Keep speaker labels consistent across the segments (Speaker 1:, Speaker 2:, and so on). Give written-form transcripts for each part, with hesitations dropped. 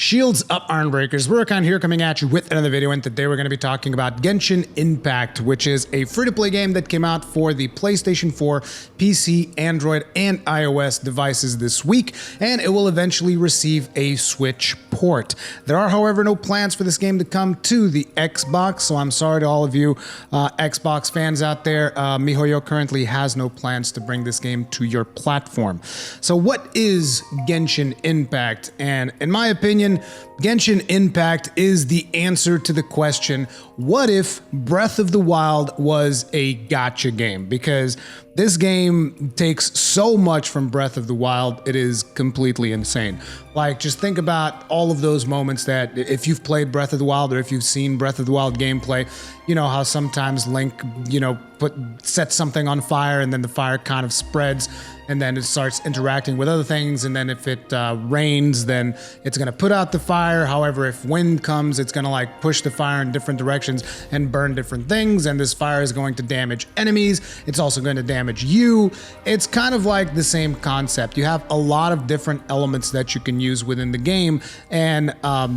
Speaker 1: Shields up, Ironbreakers. Rurikhan here, coming at you with another video, and today we're going to be talking about Genshin Impact, which is a free-to-play game that came out for the PlayStation 4, PC, Android, and iOS devices this week, and it will eventually receive a Switch port. There are, however, no plans for this game to come to the Xbox, so I'm sorry to all of you Xbox fans out there. MiHoYo currently has no plans to bring this game to your platform. So what is Genshin Impact? And in my opinion, Genshin Impact is the answer to the question, what if Breath of the Wild was a gacha game? Because this game takes so much from Breath of the Wild, it is completely insane. Like, just think about all of those moments that, if you've played Breath of the Wild or if you've seen Breath of the Wild gameplay, you know how sometimes Link, sets something on fire and then the fire kind of spreads and then it starts interacting with other things, and then if it rains, then it's gonna put out the fire. However, if wind comes, it's gonna like push the fire in different directions and burn different things, and this fire is going to damage enemies. It's also going to damage you. It's kind of like the same concept. You have a lot of different elements that you can use within the game, and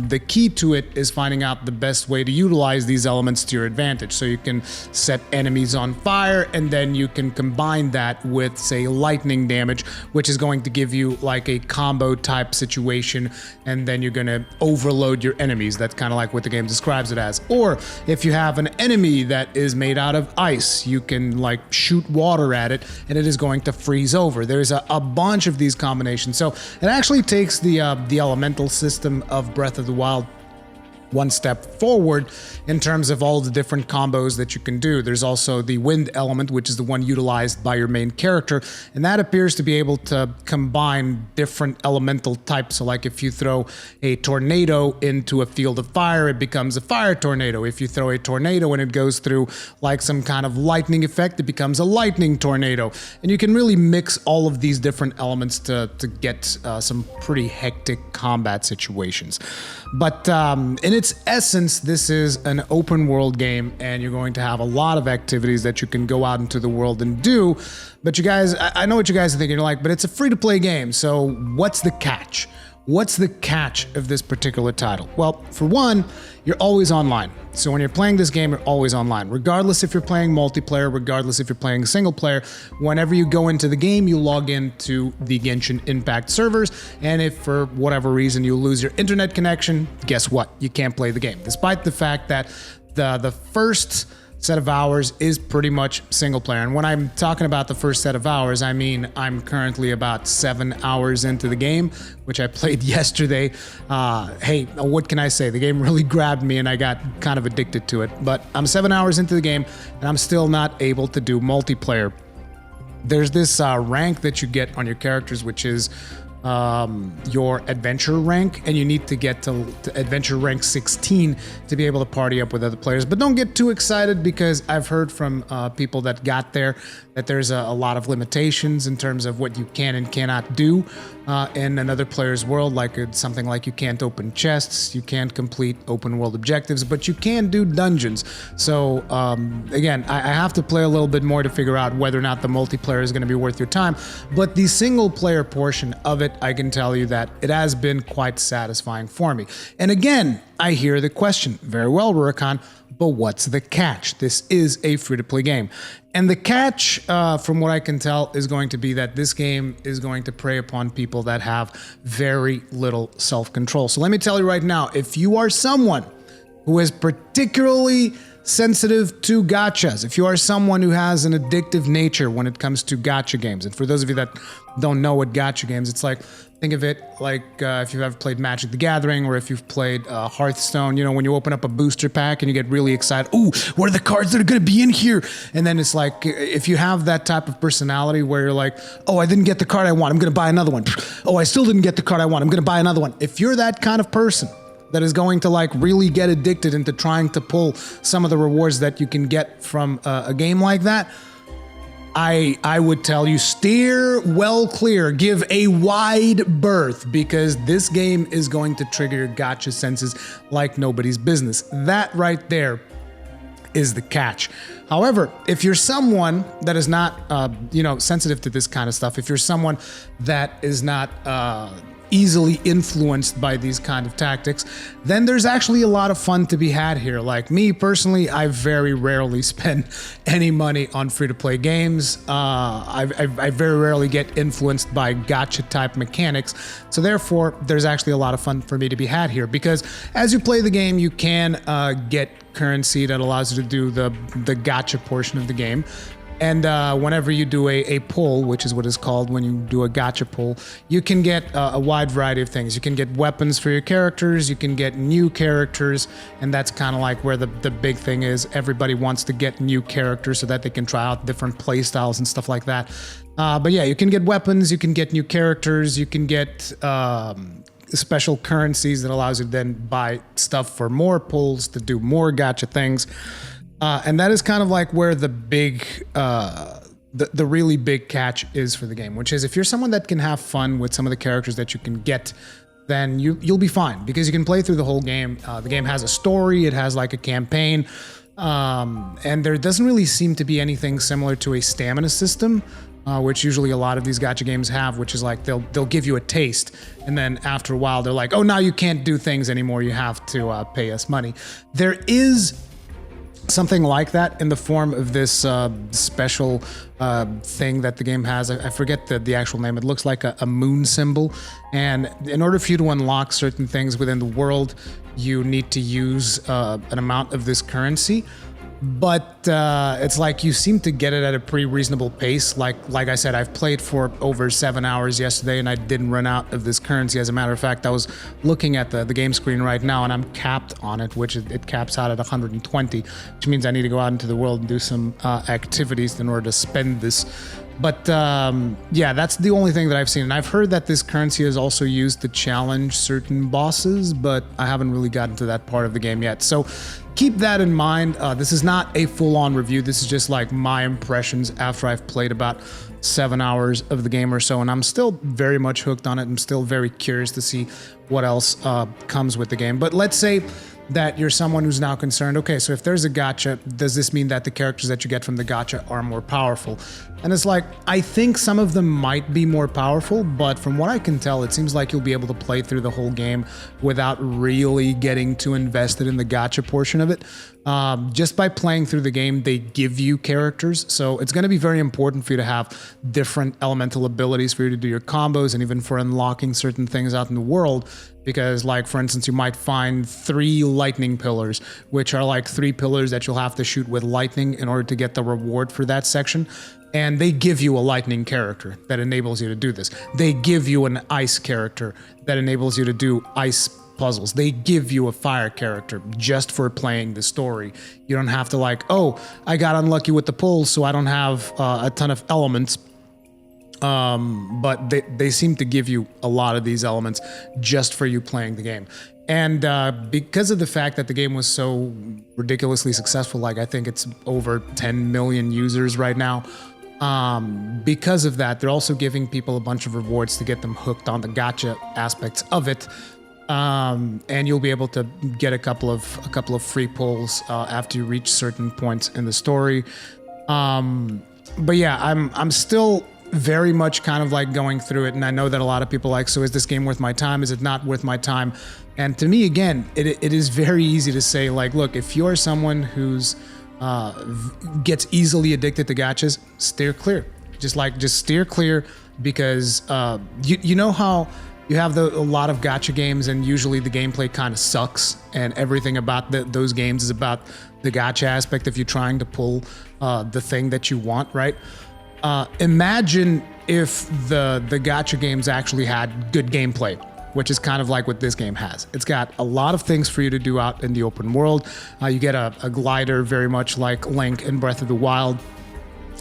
Speaker 1: the key to it is finding out the best way to utilize these elements to your advantage. So you can set enemies on fire, and then you can combine that with, say, lightning damage, which is going to give you like a combo type situation, and then you're going to overload your enemies. That's kind of like what the game describes it as. Or if you have an enemy that is made out of ice, you can like shoot water at it and it is going to freeze over. There's a bunch of these combinations. So it actually takes the elemental system of Breath of the Wild one step forward in terms of all the different combos that you can do. There's also the wind element, which is the one utilized by your main character, and that appears to be able to combine different elemental types. So like if you throw a tornado into a field of fire, it becomes a fire tornado. If you throw a tornado and it goes through like some kind of lightning effect, it becomes a lightning tornado. And you can really mix all of these different elements to get some pretty hectic combat situations. But in its essence, this is an open world game, and you're going to have a lot of activities that you can go out into the world and do. But you guys, I know what you guys are thinking. You're like, but it's a free-to-play game, so what's the catch? What's the catch of this particular title? Well, for one, you're always online. So when you're playing this game, you're always online. Regardless if you're playing multiplayer, regardless if you're playing single player, whenever you go into the game, you log into the Genshin Impact servers, and if for whatever reason you lose your internet connection, guess what? You can't play the game. Despite the fact that the first set of hours is pretty much single player. And when I'm talking about the first set of hours, I mean I'm currently about 7 hours into the game, which I played yesterday. Hey, what can I say? The game really grabbed me and I got kind of addicted to it. But I'm 7 hours into the game and I'm still not able to do multiplayer. There's this rank that you get on your characters, which is your adventure rank, and you need to get to adventure rank 16 to be able to party up with other players. But don't get too excited, because I've heard from people that got there that there's a lot of limitations in terms of what you can and cannot do in another player's world. Like something like you can't open chests, you can't complete open world objectives, but you can do dungeons. So again, I have to play a little bit more to figure out whether or not the multiplayer is going to be worth your time. But the single player portion of it, I can tell you that it has been quite satisfying for me. And again, I hear the question, very well, Rurikhan, but what's the catch? This is a free-to-play game. And the catch, from what I can tell, is going to be that this game is going to prey upon people that have very little self-control. So let me tell you right now, if you are someone who is particularly sensitive to gachas, if you are someone who has an addictive nature when it comes to gacha games, and for those of you that don't know what gacha games, it's like, think of it like if you've ever played Magic the Gathering, or if you've played Hearthstone, you know, when you open up a booster pack and you get really excited, ooh, what are the cards that are going to be in here? And then it's like, if you have that type of personality where you're like, oh, I didn't get the card I want, I'm going to buy another one. Oh, I still didn't get the card I want, I'm going to buy another one. If you're that kind of person that is going to like really get addicted into trying to pull some of the rewards that you can get from a game like that, I would tell you, steer well clear, give a wide berth, because this game is going to trigger your gacha senses like nobody's business. That right there is the catch. However, if you're someone that is not, sensitive to this kind of stuff, if you're someone that is not easily influenced by these kind of tactics, then there's actually a lot of fun to be had here. Like me personally, I very rarely spend any money on free-to-play games. I very rarely get influenced by gacha type mechanics, so therefore there's actually a lot of fun for me to be had here, because as you play the game, you can get currency that allows you to do the gacha portion of the game. And whenever you do a pull, which is what is called when you do a gacha pull, you can get a wide variety of things. You can get weapons for your characters, you can get new characters, and that's kind of like where the big thing is. Everybody wants to get new characters so that they can try out different play styles and stuff like that. But yeah, you can get weapons, you can get new characters, you can get special currencies that allows you to then buy stuff for more pulls to do more gacha things. And that is kind of like where the big, the really big catch is for the game, which is if you're someone that can have fun with some of the characters that you can get, then you'll be fine, because you can play through the whole game. The game has a story, it has like a campaign, and there doesn't really seem to be anything similar to a stamina system, which usually a lot of these gacha games have, which is like they'll give you a taste, and then after a while they're like, oh, now you can't do things anymore, you have to pay us money. There is something like that in the form of this special thing that the game has. I forget the actual name. It looks like a moon symbol. And in order for you to unlock certain things within the world, you need to use an amount of this currency. But it's like you seem to get it at a pretty reasonable pace. Like I said, I've played for over 7 hours yesterday and I didn't run out of this currency. As a matter of fact, I was looking at the game screen right now and I'm capped on it, which it caps out at 120, which means I need to go out into the world and do some activities in order to spend this. But yeah, that's the only thing that I've seen. And I've heard that this currency is also used to challenge certain bosses, but I haven't really gotten to that part of the game yet. So keep that in mind. This is not a full-on review. This is just like my impressions after I've played about 7 hours of the game or so, and I'm still very much hooked on it. I'm still very curious to see what else comes with the game. But let's say that you're someone who's now concerned, okay, so if there's a gacha, does this mean that the characters that you get from the gacha are more powerful? And it's like, I think some of them might be more powerful, but from what I can tell, it seems like you'll be able to play through the whole game without really getting too invested in the gacha portion of it. Just by playing through the game, they give you characters, so it's going to be very important for you to have different elemental abilities for you to do your combos and even for unlocking certain things out in the world. Because, like, for instance, you might find 3 lightning pillars, which are like 3 pillars that you'll have to shoot with lightning in order to get the reward for that section. And they give you a lightning character that enables you to do this. They give you an ice character that enables you to do ice puzzles. They give you a fire character just for playing the story. You don't have to like, oh, I got unlucky with the pulls, so I don't have a ton of elements. But they seem to give you a lot of these elements just for you playing the game. And because of the fact that the game was so ridiculously successful, like I think it's over 10 million users right now, because of that, they're also giving people a bunch of rewards to get them hooked on the gacha aspects of it. And you'll be able to get a couple of free pulls after you reach certain points in the story. But yeah, I'm still very much kind of like going through it, and I know that a lot of people are like, so is this game worth my time? Is it not worth my time? And to me, again, it is very easy to say, like, look, if you're someone who's gets easily addicted to gachas, steer clear. Just steer clear, because you know how you have a lot of gacha games and usually the gameplay kind of sucks and everything about those games is about the gacha aspect of you trying to pull the thing that you want, right? Imagine if the gacha games actually had good gameplay, which is kind of like what this game has. It's got a lot of things for you to do out in the open world. You get a glider very much like Link in Breath of the Wild.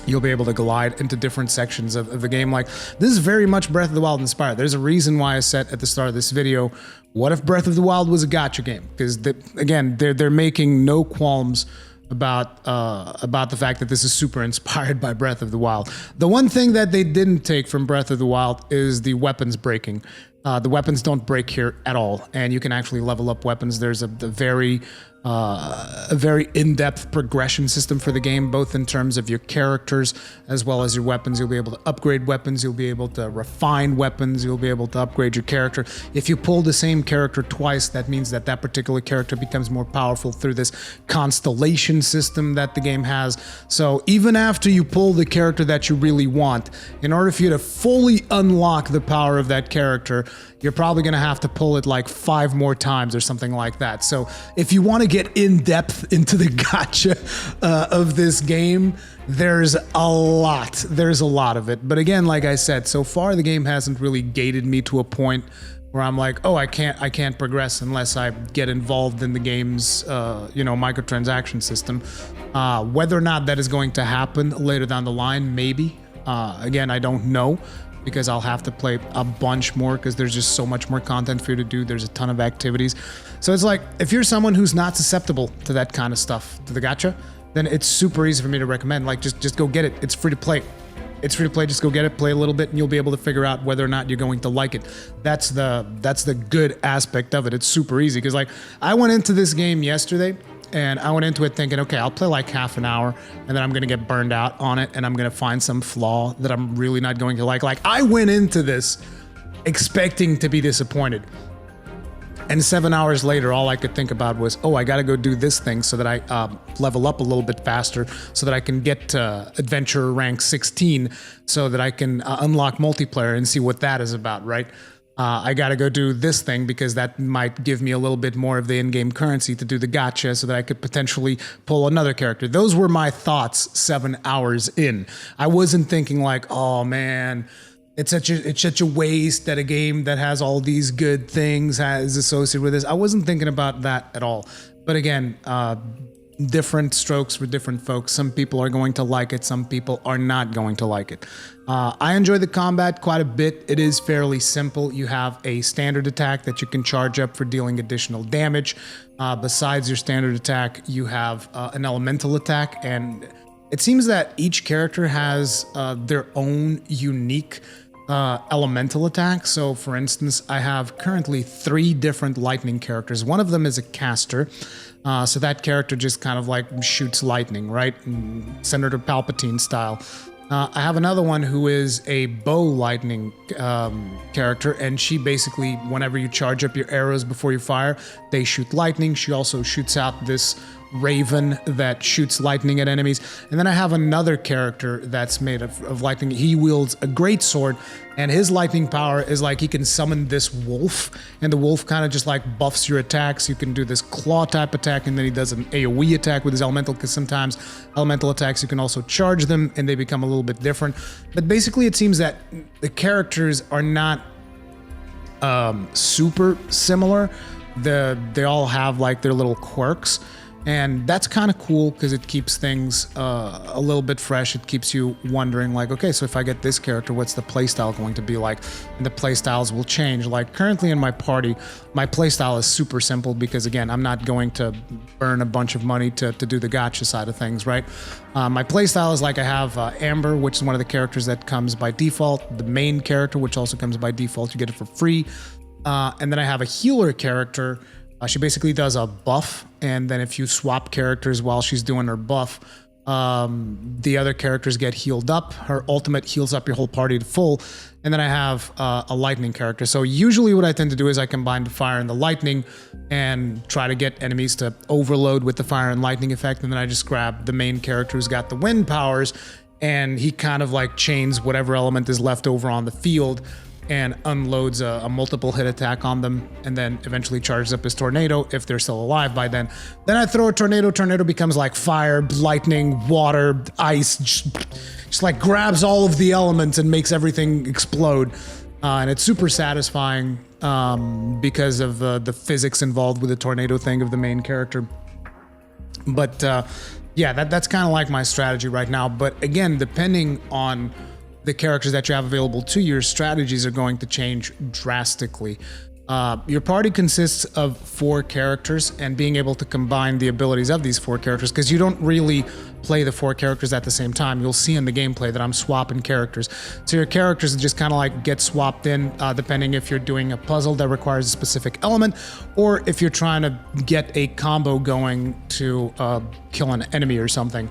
Speaker 1: You'll be able to glide into different sections of the game. Like, this is very much Breath of the Wild inspired. There's a reason why I said at the start of this video, what if Breath of the Wild was a gacha game? Because again, they're making no qualms about the fact that this is super inspired by Breath of the Wild. The one thing that they didn't take from Breath of the Wild is the weapons breaking. The weapons don't break here at all, and you can actually level up weapons. There's a very a very in-depth progression system for the game, both in terms of your characters as well as your weapons. You'll be able to upgrade weapons, you'll be able to refine weapons, you'll be able to upgrade your character. If you pull the same character twice, that means that that particular character becomes more powerful through this constellation system that the game has. So even after you pull the character that you really want, in order for you to fully unlock the power of that character, you're probably going to have to pull it like 5 more times or something like that. So if you want to get in depth into the gacha of this game, there's a lot of it. But again, like I said, so far the game hasn't really gated me to a point where I'm like, oh, I can't progress unless I get involved in the game's microtransaction system. Whether or not that is going to happen later down the line, maybe. Again, I don't know, because I'll have to play a bunch more, because there's just so much more content for you to do. There's a ton of activities. So it's like, if you're someone who's not susceptible to that kind of stuff, to the gacha, then it's super easy for me to recommend. Like, just go get it. It's free to play. It's free to play. Just go get it, play a little bit, and you'll be able to figure out whether or not you're going to like it. That's the good aspect of it. It's super easy, because like, I went into this game yesterday, and I went into it thinking, okay, I'll play like half an hour, and then I'm going to get burned out on it, and I'm going to find some flaw that I'm really not going to like. Like, I went into this expecting to be disappointed. And 7 hours later, all I could think about was, oh, I got to go do this thing so that I level up a little bit faster, so that I can get to adventure rank 16, so that I can unlock multiplayer and see what that is about, right? I got to go do this thing because that might give me a little bit more of the in-game currency to do the gacha, so that I could potentially pull another character. Those were my thoughts 7 hours in. I wasn't thinking like, oh man, it's such a waste that a game that has all these good things is associated with this. I wasn't thinking about that at all. But again, different strokes for different folks. Some people are going to like it, some people are not going to like it. I enjoy the combat quite a bit. It is fairly simple. You have a standard attack that you can charge up for dealing additional damage. Besides your standard attack, you have an elemental attack, and it seems that each character has their own unique elemental attack. So for instance, I have currently 3 different lightning characters. One of them is a caster. So that character just kind of like shoots lightning, right? Senator Palpatine style. I have another one who is a bow lightning character, and she basically, whenever you charge up your arrows before you fire, they shoot lightning. She also shoots out this raven that shoots lightning at enemies. And then I have another character that's made of lightning. He wields a great sword, and his lightning power is like he can summon this wolf, and the wolf kind of just like buffs your attacks. You can do this claw type attack, and then he does an AoE attack with his elemental, because sometimes elemental attacks you can also charge them and they become a little bit different. But basically it seems that the characters are not super similar. They all have like their little quirks. And that's kind of cool, because it keeps things a little bit fresh. It keeps you wondering like, okay, so if I get this character, what's the playstyle going to be like? And the playstyles will change. Like currently in my party, my playstyle is super simple, because again, I'm not going to burn a bunch of money to do the gacha side of things, right? My playstyle is like, I have Amber, which is one of the characters that comes by default. The main character, which also comes by default, you get it for free. And then I have a healer character. She basically does a buff, and then if you swap characters while she's doing her buff, the other characters get healed up. Her ultimate heals up your whole party to full. And then I have a lightning character. So usually what I tend to do is I combine the fire and the lightning and try to get enemies to overload with the fire and lightning effect. And then I just grab the main character who's got the wind powers, and he kind of like chains whatever element is left over on the field and unloads a multiple hit attack on them, and then eventually charges up his tornado if they're still alive by then. Then I throw a tornado. Tornado becomes like fire, lightning, water, ice, just like grabs all of the elements and makes everything explode. And it's super satisfying because of the physics involved with the tornado thing of the main character. But yeah, that's kind of like my strategy right now. But again, depending on the characters that you have available to you, your strategies are going to change drastically. Your party consists of 4 characters, and being able to combine the abilities of these 4 characters, because you don't really play the 4 characters at the same time. You'll see in the gameplay that I'm swapping characters. So your characters just kind of like get swapped in depending if you're doing a puzzle that requires a specific element, or if you're trying to get a combo going to kill an enemy or something.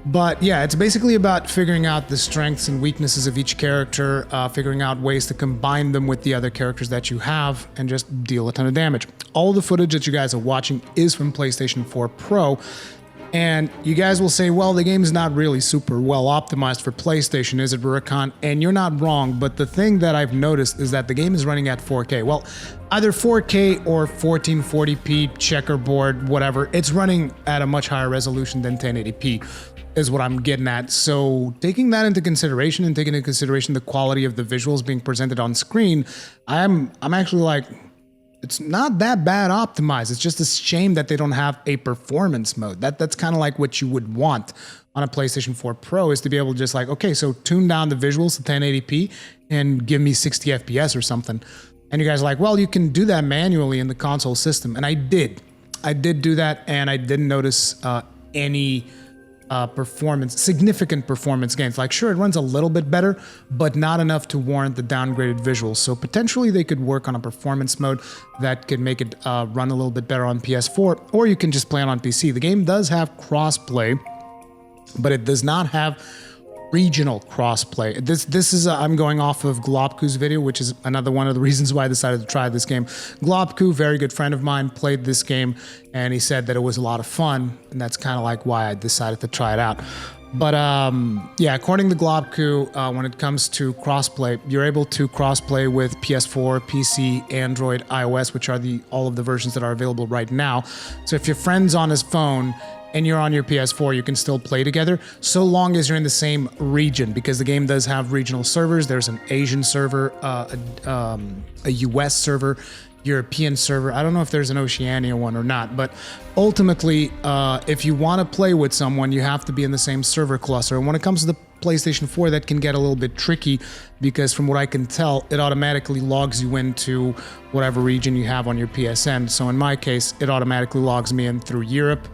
Speaker 1: But yeah, it's basically about figuring out the strengths and weaknesses of each character, figuring out ways to combine them with the other characters that you have, and just deal a ton of damage. All the footage that you guys are watching is from PlayStation 4 Pro, and you guys will say, well, the game is not really super well optimized for PlayStation, is it, Rurikhan? And you're not wrong, but the thing that I've noticed is that the game is running at 4K. Well, either 4K or 1440p, checkerboard, whatever. It's running at a much higher resolution than 1080p. Is what I'm getting at. So taking that into consideration, and taking into consideration the quality of the visuals being presented on screen, I'm actually like, it's not that bad optimized. It's just a shame that they don't have a performance mode. That's kind of like what you would want on a PlayStation 4 Pro, is to be able to just like, okay, so tune down the visuals to 1080p and give me 60 FPS or something. And you guys are like, well, you can do that manually in the console system. And I did do that, and I didn't notice any significant performance gains. Like, sure, it runs a little bit better, but not enough to warrant the downgraded visuals. So potentially they could work on a performance mode that could make it run a little bit better on PS4, or you can just play it on PC. The game does have crossplay, but it does not have regional crossplay. This is I'm going off of Globku's video, which is another one of the reasons why I decided to try this game. Globku, very good friend of mine, played this game, and he said that it was a lot of fun, and that's kind of like why I decided to try it out. But yeah, according to Globku, when it comes to crossplay, you're able to crossplay with PS4, PC, Android, iOS, which are all of the versions that are available right now. So if your friend's on his phone and you're on your PS4, you can still play together, so long as you're in the same region, because the game does have regional servers. There's an Asian server, a US server, European server. I don't know if there's an Oceania one or not, but ultimately, if you want to play with someone, you have to be in the same server cluster. And when it comes to the PlayStation 4, that can get a little bit tricky, because from what I can tell, it automatically logs you into whatever region you have on your PSN. So in my case, it automatically logs me in through Europe.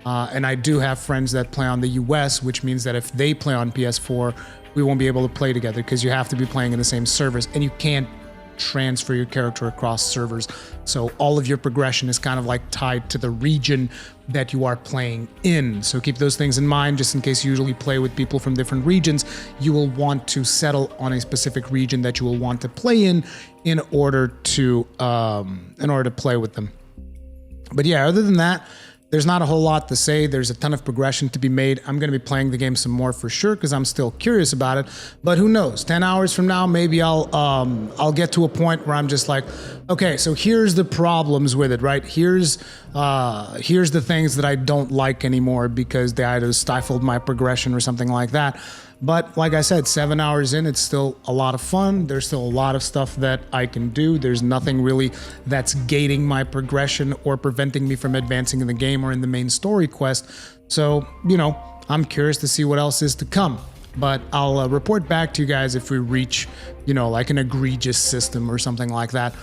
Speaker 1: And I do have friends that play on the US, which means that if they play on PS4, we won't be able to play together, because you have to be playing in the same servers, and you can't transfer your character across servers. So all of your progression is kind of like tied to the region that you are playing in. So keep those things in mind, just in case you usually play with people from different regions. You will want to settle on a specific region that you will want to play in order to play with them. But yeah, other than that, there's not a whole lot to say. There's a ton of progression to be made. I'm going to be playing the game some more for sure, because I'm still curious about it. But who knows? 10 hours from now, maybe I'll get to a point where I'm just like, okay, so here's the problems with it, right? Here's the things that I don't like anymore because they either stifled my progression or something like that. But like I said, 7 hours in, it's still a lot of fun. There's still a lot of stuff that I can do. There's nothing really that's gating my progression or preventing me from advancing in the game or in the main story quest. So, you know, I'm curious to see what else is to come. But I'll report back to you guys if we reach, you know, like an egregious system or something like that.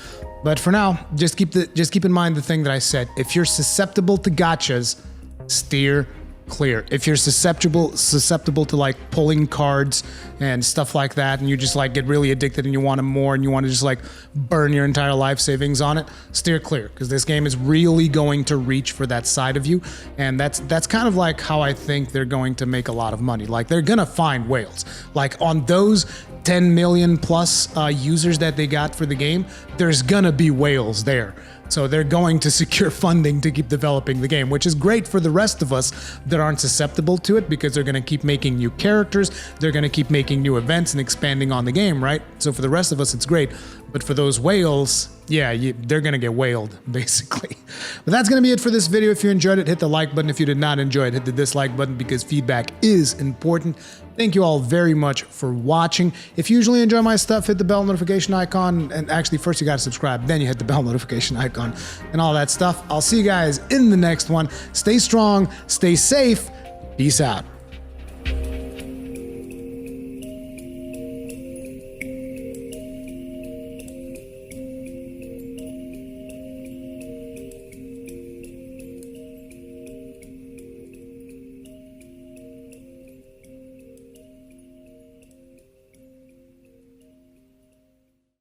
Speaker 1: But for now, just keep in mind the thing that I said. If you're susceptible to gachas, steer clear. If you're susceptible to like pulling cards and stuff like that, and you just like get really addicted and you want more and you want to just like burn your entire life savings on it, steer clear, because this game is really going to reach for that side of you. And that's kind of like how I think they're going to make a lot of money. Like, they're gonna find whales. Like, on those 10 million plus users that they got for the game, there's gonna be whales there. So they're going to secure funding to keep developing the game, which is great for the rest of us that aren't susceptible to it, because they're going to keep making new characters, they're going to keep making new events and expanding on the game, right? So for the rest of us, it's great. But for those whales, yeah, they're going to get whaled, basically. But that's going to be it for this video. If you enjoyed it, hit the like button. If you did not enjoy it, hit the dislike button, because feedback is important. Thank you all very much for watching. If you usually enjoy my stuff, hit the bell notification icon. And actually, first you got to subscribe, then you hit the bell notification icon and all that stuff. I'll see you guys in the next one. Stay strong, stay safe. Peace out.